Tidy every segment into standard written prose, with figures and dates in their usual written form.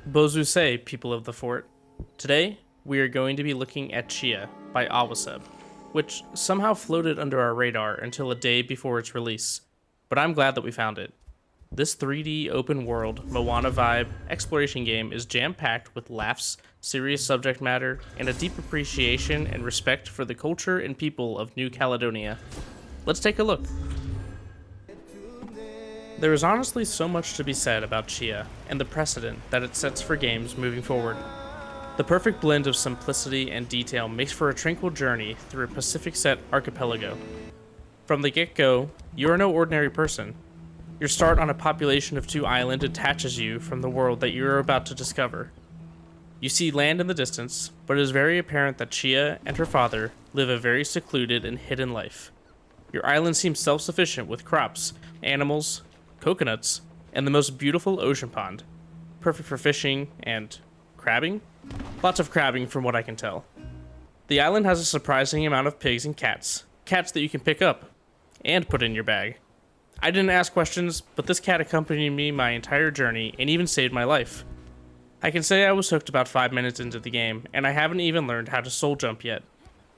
Bozu say, people of the fort. Today, we are going to be looking at Tchia by Awaseb, which somehow floated under our radar until a day before its release, but I'm glad that we found it. This 3D open world, Moana vibe exploration game is jam-packed with laughs, serious subject matter, and a deep appreciation and respect for the culture and people of New Caledonia. Let's take a look. There is honestly so much to be said about Tchia and the precedent that it sets for games moving forward. The perfect blend of simplicity and detail makes for a tranquil journey through a Pacific-set archipelago. From the get-go, you are no ordinary person. Your start on a population of 2 island detaches you from the world that you are about to discover. You see land in the distance, but it is very apparent that Tchia and her father live a very secluded and hidden life. Your island seems self-sufficient with crops, animals, coconuts, and the most beautiful ocean pond, perfect for fishing and crabbing? Lots of crabbing from what I can tell. The island has a surprising amount of pigs and cats that you can pick up and put in your bag. I didn't ask questions, but this cat accompanied me my entire journey and even saved my life. I can say I was hooked about 5 minutes into the game, and I haven't even learned how to soul jump yet.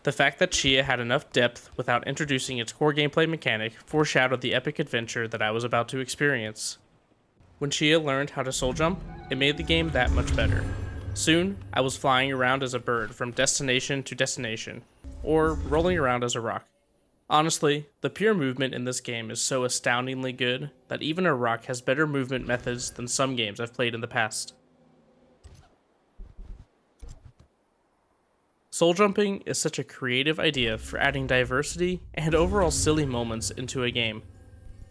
The fact that Tchia had enough depth without introducing its core gameplay mechanic foreshadowed the epic adventure that I was about to experience. When Tchia learned how to soul jump, it made the game that much better. Soon, I was flying around as a bird from destination to destination, or rolling around as a rock. Honestly, the pure movement in this game is so astoundingly good that even a rock has better movement methods than some games I've played in the past. Soul jumping is such a creative idea for adding diversity and overall silly moments into a game.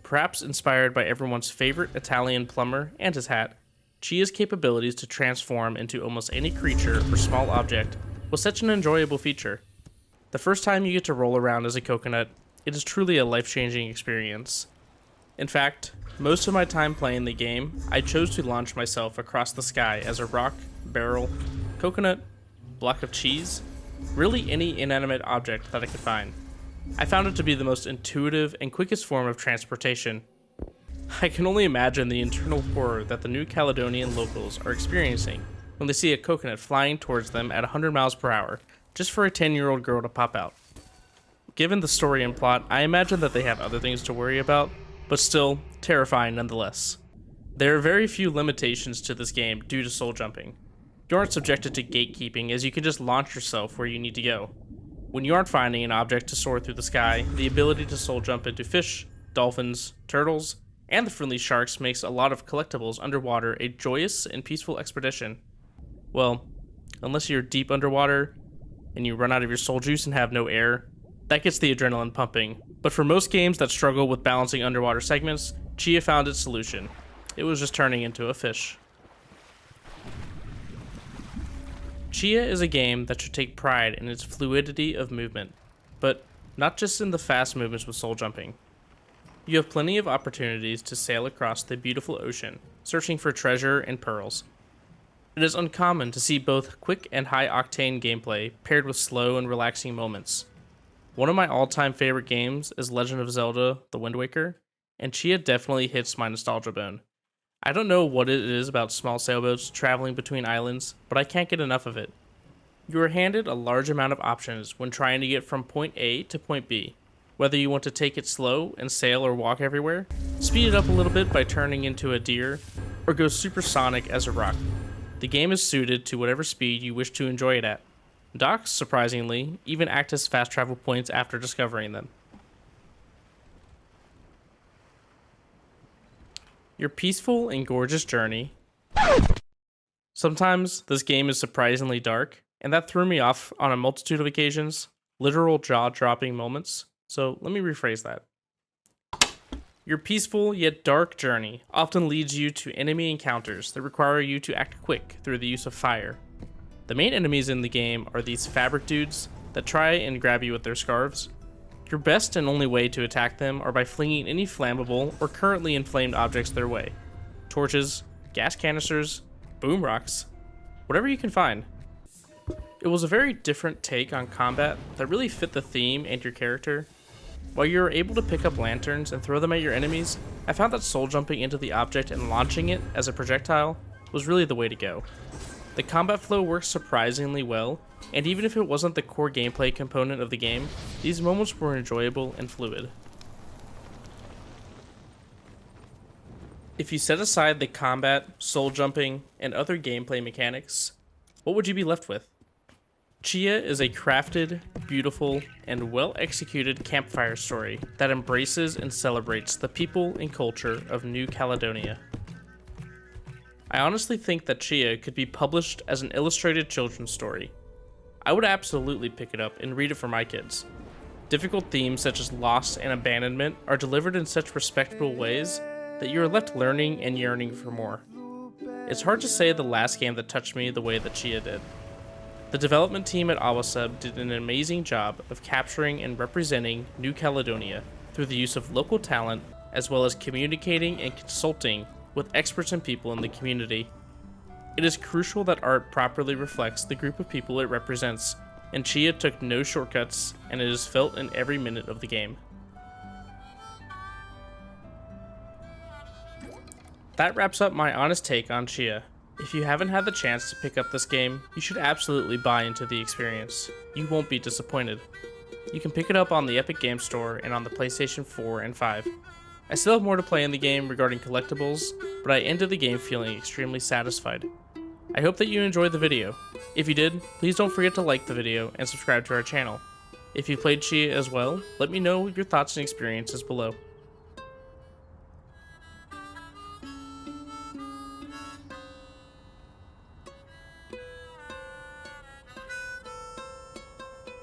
Perhaps inspired by everyone's favorite Italian plumber and his hat, Tchia's capabilities to transform into almost any creature or small object was such an enjoyable feature. The first time you get to roll around as a coconut, it is truly a life-changing experience. In fact, most of my time playing the game, I chose to launch myself across the sky as a rock, barrel, coconut, block of cheese, really any inanimate object that I could find. I found it to be the most intuitive and quickest form of transportation. I can only imagine the internal horror that the New Caledonian locals are experiencing when they see a coconut flying towards them at 100 miles per hour, just for a 10-year-old girl to pop out. Given the story and plot, I imagine that they have other things to worry about, but still, terrifying nonetheless. There are very few limitations to this game due to soul jumping. You aren't subjected to gatekeeping, as you can just launch yourself where you need to go. When you aren't finding an object to soar through the sky, the ability to soul jump into fish, dolphins, turtles, and the friendly sharks makes a lot of collectibles underwater a joyous and peaceful expedition. Well, unless you're deep underwater, and you run out of your soul juice and have no air, that gets the adrenaline pumping. But for most games that struggle with balancing underwater segments, Tchia found its solution. It was just turning into a fish. Tchia is a game that should take pride in its fluidity of movement, but not just in the fast movements with soul jumping. You have plenty of opportunities to sail across the beautiful ocean, searching for treasure and pearls. It is uncommon to see both quick and high-octane gameplay paired with slow and relaxing moments. One of my all-time favorite games is Legend of Zelda: The Wind Waker, and Tchia definitely hits my nostalgia bone. I don't know what it is about small sailboats traveling between islands, but I can't get enough of it. You are handed a large amount of options when trying to get from point A to point B. Whether you want to take it slow and sail or walk everywhere, speed it up a little bit by turning into a deer, or go supersonic as a rock. The game is suited to whatever speed you wish to enjoy it at. Docks, surprisingly, even act as fast travel points after discovering them. Your peaceful and gorgeous journey. Sometimes this game is surprisingly dark, and that threw me off on a multitude of occasions, literal jaw-dropping moments. So let me rephrase that. Your peaceful yet dark journey often leads you to enemy encounters that require you to act quick through the use of fire. The main enemies in the game are these fabric dudes that try and grab you with their scarves. Your best and only way to attack them are by flinging any flammable or currently inflamed objects their way. Torches, gas canisters, boom rocks, whatever you can find. It was a very different take on combat that really fit the theme and your character. While you are able to pick up lanterns and throw them at your enemies, I found that soul jumping into the object and launching it as a projectile was really the way to go. The combat flow works surprisingly well, and even if it wasn't the core gameplay component of the game, these moments were enjoyable and fluid. If you set aside the combat, soul jumping, and other gameplay mechanics, what would you be left with? Tchia is a crafted, beautiful, and well-executed campfire story that embraces and celebrates the people and culture of New Caledonia. I honestly think that Tchia could be published as an illustrated children's story. I would absolutely pick it up and read it for my kids. Difficult themes such as loss and abandonment are delivered in such respectable ways that you are left learning and yearning for more. It's hard to say the last game that touched me the way that Tchia did. The development team at Awasub did an amazing job of capturing and representing New Caledonia through the use of local talent, as well as communicating and consulting with experts and people in the community. It is crucial that art properly reflects the group of people it represents, and Tchia took no shortcuts, and it is felt in every minute of the game. That wraps up my honest take on Tchia. If you haven't had the chance to pick up this game, you should absolutely buy into the experience. You won't be disappointed. You can pick it up on the Epic Games Store and on the PlayStation 4 and 5. I still have more to play in the game regarding collectibles, but I ended the game feeling extremely satisfied. I hope that you enjoyed the video. If you did, please don't forget to like the video and subscribe to our channel. If you played Tchia as well, let me know your thoughts and experiences below.